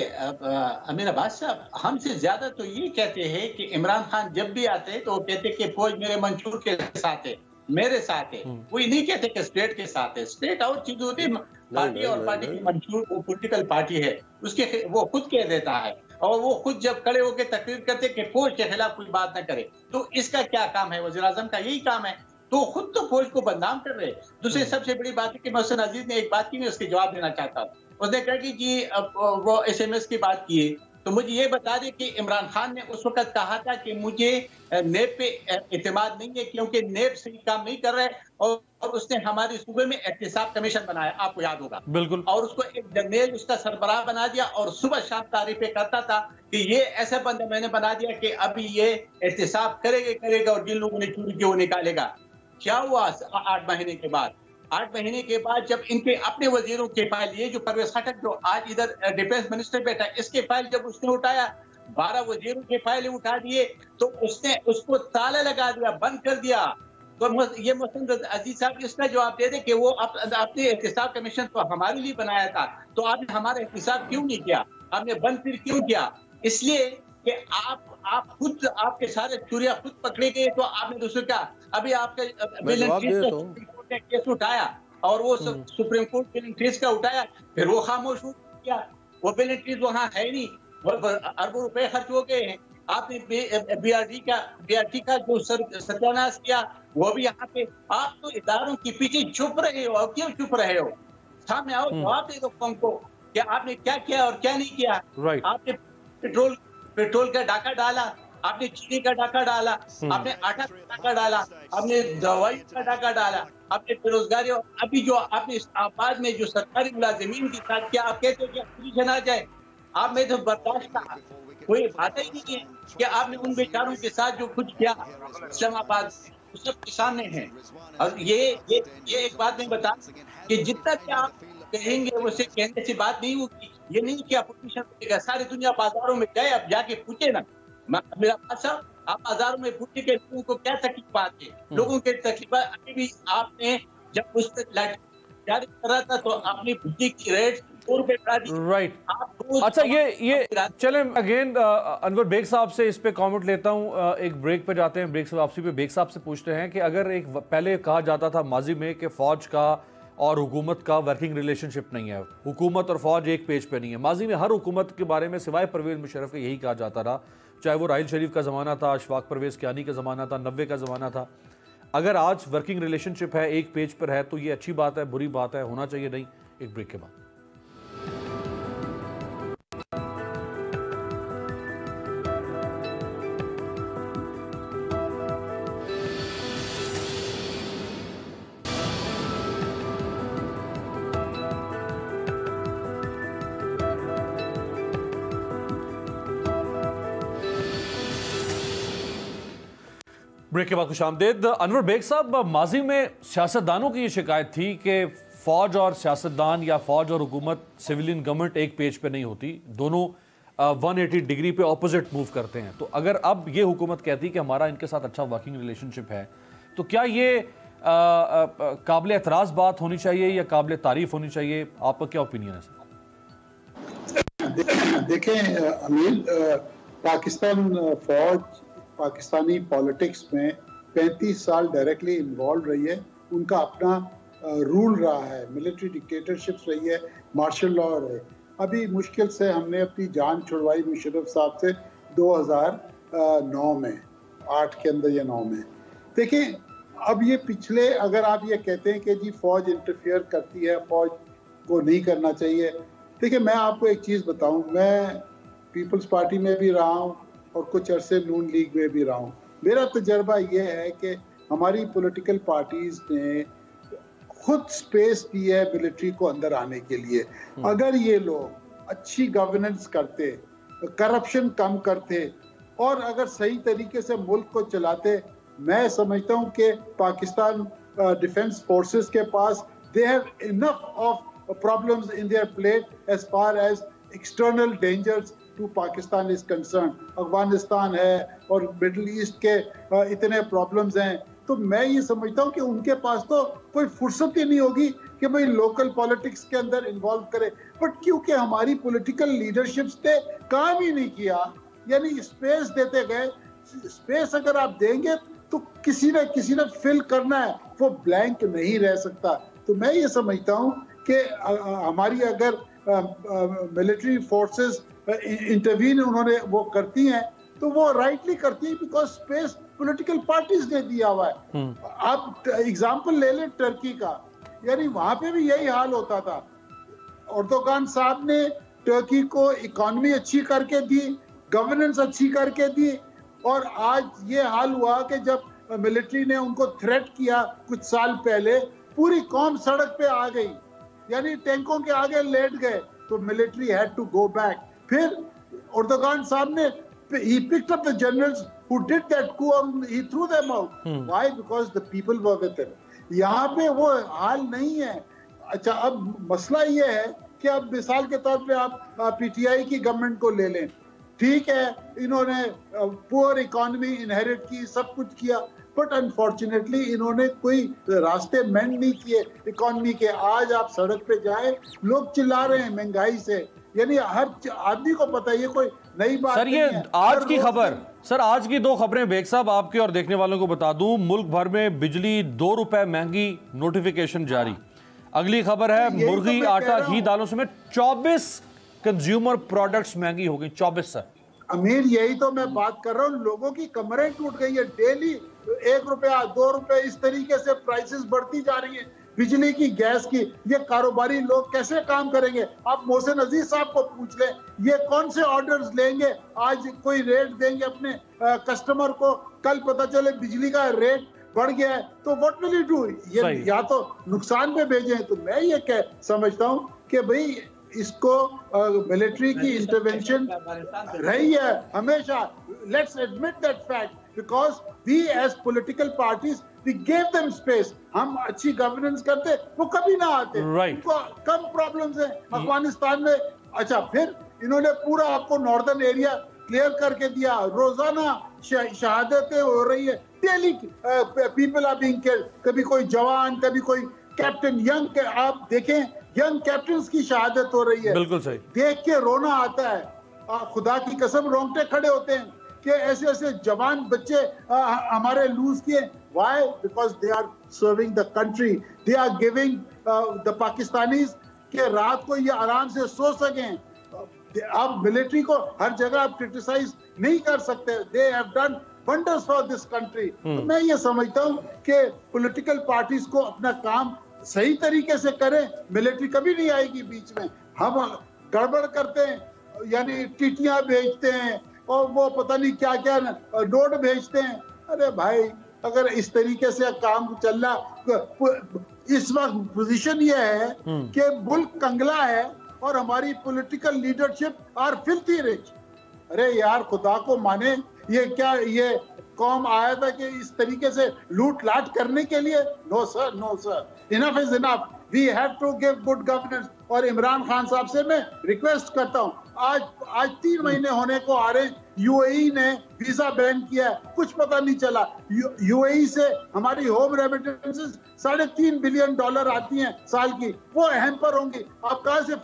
Speaker 6: अमीर अब्बास साहब, हमसे ज्यादा तो ये कहते हैं कि इमरान खान जब भी आते हैं तो वो कहते हैं कि फौज मेरे मंशूर के साथ है, मेरे साथ है। वो ये नहीं कहते कि स्टेट के साथ है। स्टेट और चीज होती है, पार्टी और पार्टी की मंशूर, वो पॉलिटिकल पार्टी है, उसके वो खुद कह देता है, और वो खुद जब खड़े होकर तकरीर करते कि फौज के खिलाफ कोई बात न करे, तो इसका क्या काम है? वज़ीर आज़म का यही काम है। तो खुद तो फौज को बदनाम कर रहे। दूसरी सबसे बड़ी बात है कि मोहसिन अजीज ने एक बात की, मैं उसके जवाब देना चाहता हूँ। उसने कहा कि जी वो SMS की बात की, तो मुझे ये बता दें कि इमरान खान ने उस वक्त कहा था कि मुझे नेब पे एतमाद नहीं है, क्योंकि नेब सही काम नहीं कर रहे, और उसने हमारे सूबे में एहतिसाब कमीशन बनाया, आपको याद होगा।
Speaker 2: बिल्कुल।
Speaker 6: और उसको एक जनरल उसका सरबराह बना दिया, और सुबह शाम तारीफें करता था कि ये ऐसा बंदा मैंने बना दिया कि अभी ये एहतिसाब करेगा और जिन लोगों ने चोरी की वो निकालेगा। क्या हुआ 8 महीने के बाद? 8 महीने के बाद जब इनके अपने वजीरों के फाइल, ये जो परवेज खटक जो आज इधर डिफेंस मिनिस्टर बैठा है, इसके फाइल जब उसने उठाया, 12 वजीरों के फाइल उठा दिए, तो उसने उसको ताला लगा दिया, बंद कर दिया। तो ये मोहसिन अजीज साहब इसका जवाब दे दे कि वो अपने एहतिसाब कमीशन तो हमारे लिए बनाया था, तो आपने हमारा एहतिसाब क्यों नहीं किया? आपने बंद फिर क्यों किया? इसलिए कि आप खुद, आपके सारे चोरियां खुद पकड़े गए, तो आपने दूसरे का अभी आपके केस उठाया, और वो सुप्रीम कोर्ट बिल इंक्रीज का उठाया, फिर वो खामोश हो गया। वो बिल इंक्रीज वहां है नहीं, अरबों रुपए खर्च हो गए हैं। आपने BRT का जो सत्यानाश किया, वो भी यहाँ पे। आप तो इदारों के पीछे छुप रहे हो। क्यों छुप रहे हो? सामने आओ, जवाब दे दो कौन को कि आपने क्या किया और क्या नहीं किया। आपने पेट्रोल का डाका डाला, आपने चीनी का डाका डाला, आपने आटा का डाका डाला, आपने दवाई का डाका डाला, आपने बेरोजगारी, और अभी जो आपने इस्लामाबाद में जो सरकारी मुलाजिमीन के साथ किया, आप कहते हो कि पोजीशन आ जाए। आप में तो बर्दाश्त का कोई बात ही नहीं है कि आपने उन बेचारों के साथ जो कुछ किया इस्लामाबाद, सबके सामने है। और ये एक बात मैं बता कि जितना भी आप कहेंगे उसे कहने से बात नहीं होगी। ये नहीं कि अपोजिशन सारी दुनिया बाजारों में गए, अब जाके पूछे ना मेरा बात साहब, आप बाजारों में पूछे के लोगों को क्या तकलीफ आती है, लोगों के तकलीफ। अभी भी आपने जब उस पर जारी करा था तो आपने बिजली की रेट
Speaker 2: राइट। अच्छा, ये चलें अगेन अनवर बेग साहब से इस पे कमेंट लेता हूं। एक ब्रेक पे जाते हैं, ब्रेक से वापसी पे बेग साहब से पूछते हैं कि अगर एक पहले कहा जाता था माजी में कि फौज का और हुकूमत का वर्किंग रिलेशनशिप नहीं है, हुकूमत और फौज एक पेज पे नहीं है। माजी में हर हुकूमत के बारे में सिवाय परवेज मुशर्रफ के यही कहा जाता रहा, चाहे वो राहिल शरीफ का ज़माना था, अशफाक परवेज कियानी का ज़माना था, 90 का ज़माना था। अगर आज वर्किंग रिलेशनशिप है, एक पेज पर है, तो ये अच्छी बात है, बुरी बात है, होना चाहिए नहीं? एक ब्रेक के बाद ब्रेक के बाद खुशामदीद। अनवर बेग साहब, माजी में सियासतदानों की ये शिकायत थी कि फ़ौज और सियासतदान या फ़ौज और हुकूमत, सिविलियन गवर्नमेंट एक पेज पे नहीं होती, दोनों 180 डिग्री पे ऑपोजिट मूव करते हैं। तो अगर अब ये हुकूमत कहती कि हमारा इनके साथ अच्छा वर्किंग रिलेशनशिप है, तो क्या ये काबिल एतराज़ बात होनी चाहिए या काबिल तारीफ होनी चाहिए? आपका क्या ओपिनियन है सर?
Speaker 5: देखें अमीर, पाकिस्तान फौज पाकिस्तानी पॉलिटिक्स में 35 साल डायरेक्टली इन्वॉल्व रही है। उनका अपना रूल रहा है, मिलिट्री डिक्टेटरशिप्स रही है, मार्शल लॉ रहे। अभी मुश्किल से हमने अपनी जान छुड़वाई मुशर्रफ साहब से 2009 में, 8 के अंदर या 9 में। देखिए, अब ये पिछले, अगर आप ये कहते हैं कि जी फौज इंटरफियर करती है, फौज को नहीं करना चाहिए। देखिए, मैं आपको एक चीज़ बताऊं, मैं पीपल्स पार्टी में भी रहा हूँ और कुछ अरसे नून लीग में भी रहा हूँ। मेरा तजर्बा ये है कि हमारी पॉलिटिकल पार्टीज ने खुद स्पेस दी है मिलिट्री को अंदर आने के लिए। अगर ये लोग अच्छी गवर्नेंस करते, करप्शन कम करते और अगर सही तरीके से मुल्क को चलाते, मैं समझता हूँ कि पाकिस्तान डिफेंस फोर्सेस के पास they have enough of problems in their plate as far as external dangers to Pakistan is concerned. Afghanistan है और मिडिल ईस्ट के इतने प्रॉब्लम्स हैं, तो मैं ये समझता हूँ कि उनके पास तो कोई फुर्सत ही नहीं होगी कि भाई लोकल पॉलिटिक्स के अंदर इन्वॉल्व करे। बट क्योंकि हमारी पॉलिटिकल लीडरशिप्स ने काम ही नहीं किया, यानी स्पेस देते गए। स्पेस अगर आप देंगे तो किसी ने फिल करना है, वो ब्लैंक नहीं रह सकता। तो मैं ये समझता हूँ कि हमारी अगर मिलिट्री फोर्सेस इंटरवीन उन्होंने वो करती हैं तो वो राइटली करती है, बिकॉज स्पेस पॉलिटिकल पार्टीज ने दिया हुआ है। आप एग्जांपल ले लें टर्की का, यानी वहां पे भी यही हाल होता था। एर्दोगान साहब ने टर्की को इकोनॉमी अच्छी करके दी, गवर्नेंस अच्छी करके दी, और आज ये हाल हुआ कि जब मिलिट्री ने उनको थ्रेट किया कुछ साल पहले, पूरी कौम सड़क पे आ गई, यानी टैंकों के आगे लेट गए, तो military had to go back. फिर एर्दोगान साहब ने he picked up the generals who did that coup and he threw them out. Why? Because the people were with him. यहाँ पे वो हाल नहीं है। अच्छा, अब मसला ये है कि अब मिसाल के तौर पे आप पीटीआई की गवर्नमेंट को ले लें, ठीक है, इन्होंने पुअर इकोनॉमी इनहेरिट की, सब कुछ किया, बट अनफॉर्चुनेटली इन्होंने कोई रास्ते मेंड नहीं किए इकोनॉमी के। आज आप सड़क पे जाए, लोग चिल्ला रहे हैं महंगाई से, यानी हर आदमी को पता है, ये कोई नई बात
Speaker 2: सर। ये आज की खबर, सर आज की दो खबरें बेग साहब आपके और देखने वालों को बता दूं, मुल्क भर में बिजली 2 रुपए महंगी, नोटिफिकेशन जारी। अगली खबर है मुर्गी, आटा, घी, दालों समेत 24 कंज्यूमर प्रोडक्ट्स महंगी हो गई। 24 सर।
Speaker 5: अमीर, यही तो मैं बात कर रहा हूँ, लोगों की कमरें टूट गई है। डेली 1 रुपया 2 रुपए इस तरीके से प्राइसेस बढ़ती जा रही है, बिजली की, गैस की। ये कारोबारी लोग कैसे काम करेंगे? आप मोहसिन अजीज साहब को पूछ लें, ये कौन से ऑर्डर्स लेंगे? आज कोई रेट देंगे अपने कस्टमर को, कल पता चले बिजली का रेट बढ़ गया है, तो व्हाट विल यू डू? ये या तो नुकसान पे भेजे। तो मैं ये समझता हूँ कि भाई इसको मिलिट्री की इंटरवेंशन रही है हमेशा। Let's admit that fact, because we as political parties we gave them space. हम अच्छी गवर्नेंस करते, वो कभी ना आते। उनको कम प्रॉब्लम्स हैं अफगानिस्तान में। अच्छा, फिर इन्होंने पूरा आपको नॉर्दर्न एरिया क्लियर करके दिया, रोजाना शहादतें हो रही है, daily people are being killed. कभी कोई जवान, कभी कोई कैप्टन, यंग, आप देखें यंग कैप्टन्स की शहादत हो रही है।
Speaker 2: बिल्कुल सही,
Speaker 5: देख के रोना आता है। खुदा की कसम रोंगटे खड़े होते हैं कि ऐसे ऐसे जवान बच्चे हमारे लूज किए। Why? Because they are serving the country. They are giving the Pakistanis के रात को ये आराम से सो सकें। आप मिलिट्री को हर जगह आप क्रिटिसाइज नहीं कर सकते। They have done wonders for this country. तो मैं ये समझता हूँ कि पॉलिटिकल पार्टीज को अपना काम सही तरीके से करें, मिलिट्री कभी नहीं आएगी बीच में। हम गड़बड़ करते हैं, यानी टीटियां भेजते हैं और वो पता नहीं क्या क्या नोट भेजते हैं। अरे भाई, अगर इस तरीके से काम चल रहा, इस वक्त पोजीशन ये है कि मुल्क कंगला है और हमारी political leadership are filthy rich. अरे यार, खुदा को माने, ये क्या ये कौम आया था कि इस तरीके से लूट लाट करने के लिए? No sir, no sir, enough is enough. We have to give good governance. और इमरान खान साहब से मैं रिक्वेस्ट करता हूँ, आज 3 महीने होने को आ रहे, यूएई ने वीजा बैन किया है, कुछ पता नहीं चला। यूएई से हमारी होम रेमिटेंसेस $3.5 बिलियन आती हैं साल की, वो हैम्पर होंगी। आप कहाँ से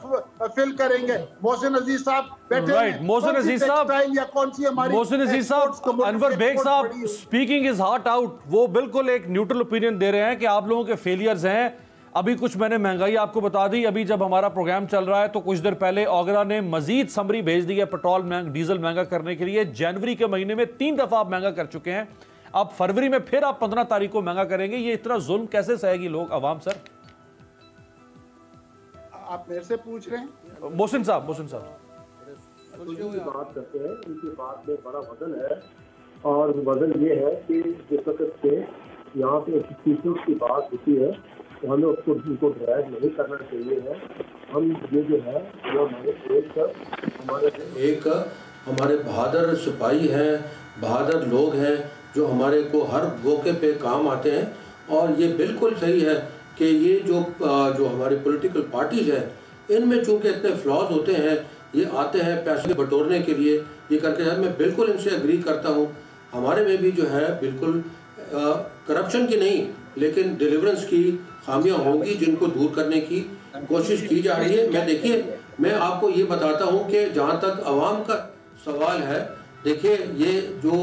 Speaker 5: फिल करेंगे? मोहसिन अजीज साहब बैठे हैं,
Speaker 2: मोहसिन अजीज साहब
Speaker 5: या कौन सी हमारी
Speaker 2: मोहसिन अजीज साहब, अनवर बेग साहब स्पीकिंग इज हार्ट आउट, वो बिल्कुल एक न्यूट्रल ओपिनियन दे रहे हैं कि आप लोगों के फेलियर्स हैं। अभी कुछ मैंने महंगाई आपको बता दी, अभी जब हमारा प्रोग्राम चल रहा है तो कुछ देर पहले ओगरा ने मजीद समरी भेज दी है पेट्रोल डीजल महंगा करने के लिए। जनवरी के महीने में 3 दफा आप महंगा कर चुके हैं, अब फरवरी में फिर आप 15 तारीख को महंगा करेंगे। ये इतना जुल्म कैसे सहेगी लोग, अवाम? सर
Speaker 5: आप मेरे से पूछ रहे हैं?
Speaker 2: मोहसिन साहब
Speaker 7: बात करते हैं, उनकी बात में बड़ा वजन है, और वजन ये है कि जिस वक्त से यहाँ पे इंस्टीट्यूट की बात होती है तो हमें उसको उनको ड्राइव नहीं करना चाहिए है। हम ये जो है वो
Speaker 3: हमारे बहादुर सिपाही हैं, बहादुर लोग हैं जो हमारे को हर मौके पे काम आते हैं। और ये बिल्कुल सही है कि ये जो हमारी पॉलिटिकल पार्टीज हैं, इनमें चूँकि इतने फ्लॉज होते हैं, ये आते हैं पैसे बटोरने के लिए, ये करके मैं बिल्कुल इनसे एग्री करता हूँ। हमारे में भी जो है बिल्कुल करप्शन की नहीं, लेकिन डिलीवरेंस की खामियां होंगी जिनको दूर करने की कोशिश की जा रही है। मैं आपको ये बताता हूँ कि जहाँ तक आवाम का सवाल है, देखिए ये जो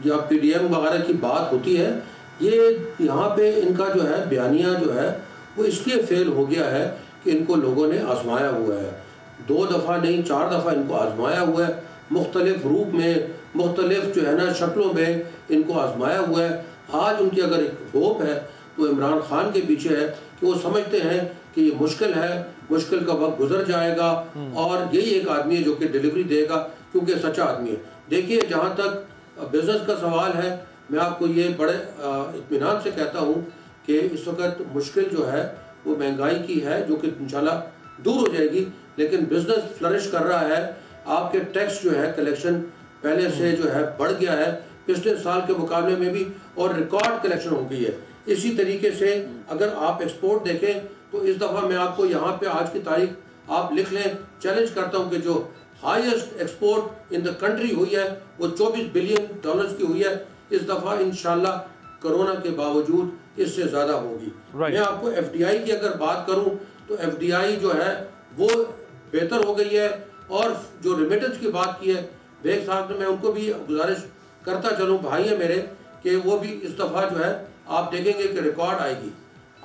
Speaker 3: या PDM वगैरह की बात होती है, ये यहाँ पे इनका जो है बयानिया जो है वो इसलिए फेल हो गया है कि इनको लोगों ने आजमाया हुआ है। 2 दफ़ा नहीं 4 दफ़ा इनको आजमाया हुआ है, मुख्तलिफ रूप में, मुख्तलिफ जो है ना शक्लों में इनको आजमाया हुआ है। आज उनकी अगर एक होप है तो इमरान खान के पीछे है कि वो समझते हैं कि ये मुश्किल है, मुश्किल का वक्त गुजर जाएगा और यही एक आदमी है जो कि डिलीवरी देगा, क्योंकि सच्चा आदमी है। देखिए जहाँ तक बिज़नेस का सवाल है, मैं आपको ये बड़े इत्मीनान से कहता हूँ कि इस वक्त मुश्किल जो है वो महंगाई की है, जो कि इंशाल्लाह दूर हो जाएगी, लेकिन बिज़नेस फ्लरिश कर रहा है। आपके टैक्स जो है कलेक्शन पहले से जो है बढ़ गया है पिछले साल के मुकाबले में भी, और रिकॉर्ड कलेक्शन हो गई है। इसी तरीके से अगर आप एक्सपोर्ट देखें तो इस दफ़ा मैं आपको यहाँ पे आज की तारीख आप लिख लें, चैलेंज करता हूँ कि जो highest export in the country हुई है वो $24 बिलियन की हुई है। इस दफ़ा इंशाल्लाह कोरोना के बावजूद इससे ज़्यादा होगी। मैं आपको FDI की अगर बात करूँ तो FDI जो है वो बेहतर हो गई है, और जो रेमिटेंस की बात की है बेग साहब ने, मैं उनको भी गुजारिश करता चलूँ, भाई है मेरे, कि वो भी इस दफ़ा जो है आप देखेंगे कि रिकॉर्ड आएगी।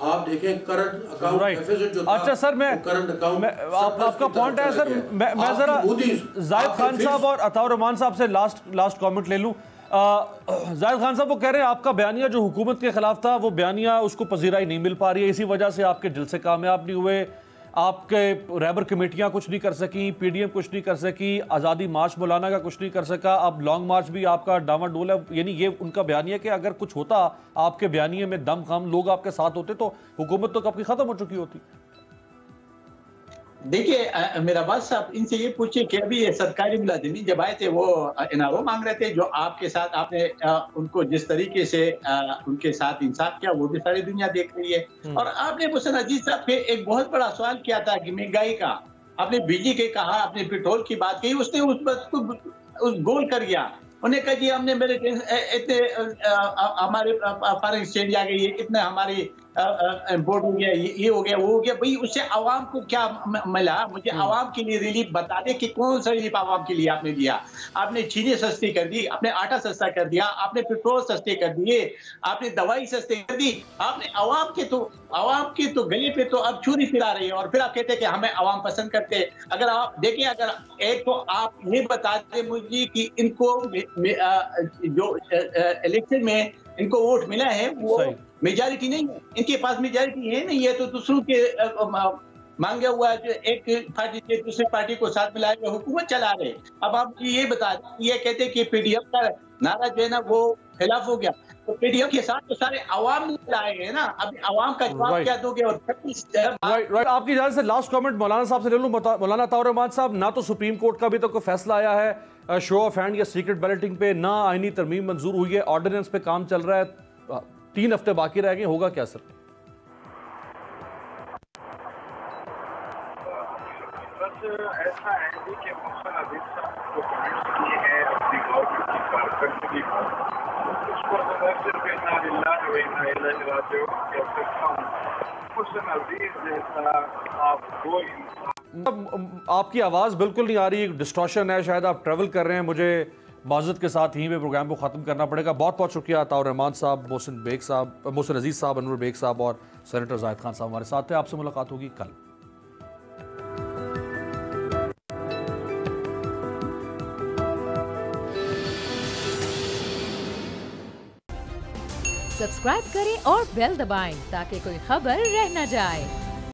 Speaker 3: आप देखें करंट अकाउंट डेफिसिट जो था,
Speaker 2: अच्छा सर, मैं
Speaker 3: करंट अकाउंट
Speaker 2: आपका पॉइंट है सर, मैं जरा जाहिद खान साहब और अताउर रहमान साहब से लास्ट कमेंट ले लूं। जाहिद खान साहब वो कह रहे हैं आपका बयानिया जो हुकूमत के खिलाफ था, वो बयानिया उसको पजीराई नहीं मिल पा रही है, इसी वजह से आपके जलसे कामयाब नहीं हुए, आपके रहबर कमेटियां कुछ नहीं कर सकी, PDM कुछ नहीं कर सकी, आज़ादी मार्च मौलाना का कुछ नहीं कर सका, अब लॉन्ग मार्च भी आपका डामाडोल है। यानी ये उनका बयानिया कि अगर कुछ होता आपके बयानिए में दम खम, लोग आपके साथ होते तो हुकूमत तो कब की खत्म हो चुकी होती।
Speaker 6: देखिए मेरा बात साहब, इनसे ये पूछिए कि अभी ये सरकारी मुलाजिमीन जब आए थे वो इनारो मांग रहे थे, जो आपके साथ आपने उनको जिस तरीके से उनके साथ इंसाफ किया वो भी सारी दुनिया देख रही है। और आपने मोहसिन अजीज साहब पे एक बहुत बड़ा सवाल किया था कि महंगाई का, आपने बिजली के कहा, आपने पेट्रोल की बात की, उसने उस बात को गोल कर गया। उन्हें कहा जी हमने मेरे इतने हमारे फॉरेन एक्सचेंज आ गई है, इतने हमारी इम्पोर्ट हो गया, ये हो गया, वो हो गया। भाई उससे आवाम को क्या मिला? मुझे आवाम के लिए रिलीफ बता दे कि कौन सा रिलीफ आवाम के लिए आपने दिया। आपने चीनी सस्ती कर दी, आपने आटा सस्ता कर दिया, आपने पेट्रोल सस्ते कर दिए, आपने दवाई सस्ती कर दी, आपने आवाम के तो गले पे तो अब छुरी फिरा रही है, और फिर आप कहते हैं कि हमें आवाम पसंद करते हैं। अगर आप देखें, अगर एक तो आप ये बता दें मुझे कि इनको जो इलेक्शन में इनको वोट मिला है वो मेजॉरिटी नहीं है, इनके पास मेजॉरिटी है नहीं है, तो दूसरों के मांगे हुआ जो एक पार्टी से दूसरी पार्टी को साथ मिला के हुकूमत चला रहे। अब आप ये बता दें, ये कहते हैं कि PDM का नारा जो है ना वो खिलाफ हो गया, तो PDM के साथ तो सारे अवाम लाए हैं ना, अब अवाम का जवाब क्या दोगे? और
Speaker 2: राइट, आपकी इजाजत से लास्ट कमेंट मौलाना साहब से ले लूं। मौलाना अताउर रहमान साहब, ना तो सुप्रीम कोर्ट का भी तो कोई फैसला आया है शो ऑफ हैंड या सीक्रेट बैलेटिंग पे, ना आईनी तरमीम मंजूर हुई है, ऑर्डिनेंस पे काम चल रहा है, 3 हफ्ते बाकी रह गए, होगा क्या सर?
Speaker 4: ऐसा है कि मोहसिन अजीज साहब जो कमेंट्स किए हैं अपनी गवर्नमेंट की कारकर्दगी पर, उसको मैं सिर्फ इन्ना लिल्लाहि व इन्ना इलैहि राजिऊन कह सकता हूँ। मोहसिन अजीज जैसा आप कोई इंसान,
Speaker 2: आपकी आवाज़ बिल्कुल नहीं आ रही, डिस्टॉर्शन है, शायद आप ट्रैवल कर रहे हैं, मुझे माजरत के साथ ही में प्रोग्राम को ख़त्म करना पड़ेगा। बहुत बहुत शुक्रिया अताउर रहमान साहब, मोहसिन अजीज साहब, अनवर बेग साहब और सेनेटर जाहिद खान साहब हमारे साथ थे। आपसे मुलाकात होगी कल।
Speaker 1: सब्सक्राइब करें और बेल दबाएं ताकि कोई खबर रह न जाए।